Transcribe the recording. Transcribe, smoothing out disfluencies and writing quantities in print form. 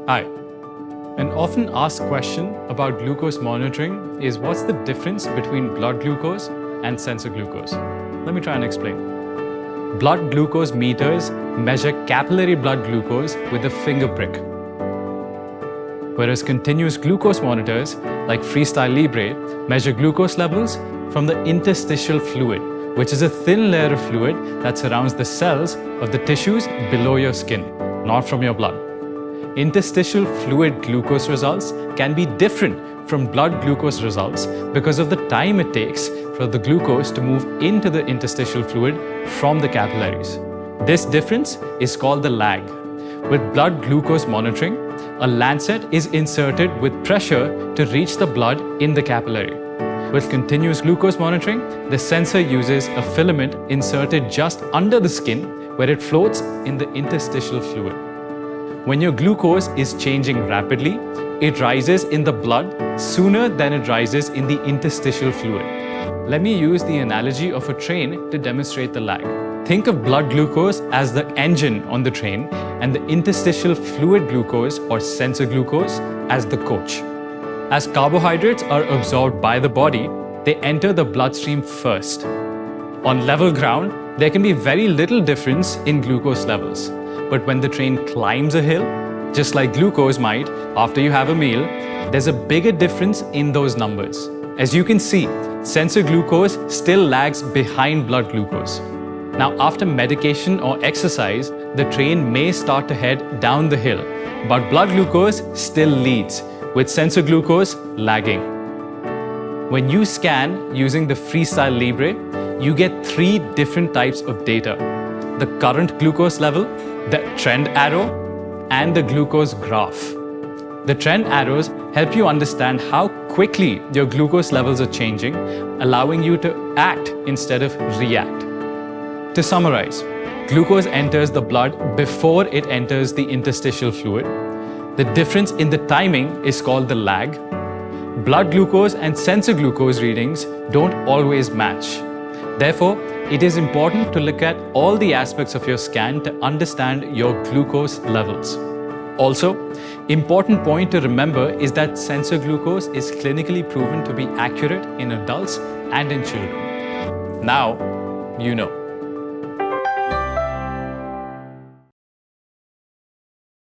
Hi. An often asked question about glucose monitoring is what's the difference between blood glucose and sensor glucose? Let me try and explain. Blood glucose meters measure capillary blood glucose with a finger prick, whereas continuous glucose monitors like Freestyle Libre measure glucose levels from the interstitial fluid, which is a thin layer of fluid that surrounds the cells of the tissues below your skin, not from your blood. Interstitial fluid glucose results can be different from blood glucose results because of the time it takes for the glucose to move into the interstitial fluid from the capillaries. This difference is called the lag. With blood glucose monitoring, a lancet is inserted with pressure to reach the blood in the capillary. With continuous glucose monitoring, the sensor uses a filament inserted just under the skin where it floats in the interstitial fluid. When your glucose is changing rapidly, it rises in the blood sooner than it rises in the interstitial fluid. Let me use the analogy of a train to demonstrate the lag. Think of blood glucose as the engine on the train and the interstitial fluid glucose or sensor glucose as the coach. As carbohydrates are absorbed by the body, they enter the bloodstream first. On level ground, there can be very little difference in glucose levels. But when the train climbs a hill, just like glucose might after you have a meal, there's a bigger difference in those numbers. As you can see, sensor glucose still lags behind blood glucose. Now, after medication or exercise, the train may start to head down the hill, but blood glucose still leads, with sensor glucose lagging. When you scan using the Freestyle Libre, you get 3 different types of data: the current glucose level, the trend arrow, and the glucose graph. The trend arrows help you understand how quickly your glucose levels are changing, allowing you to act instead of react. To summarize, glucose enters the blood before it enters the interstitial fluid. The difference in the timing is called the lag. Blood glucose and sensor glucose readings don't always match. Therefore, it is important to look at all the aspects of your scan to understand your glucose levels. Also, important point to remember is that sensor glucose is clinically proven to be accurate in adults and in children. Now, you know.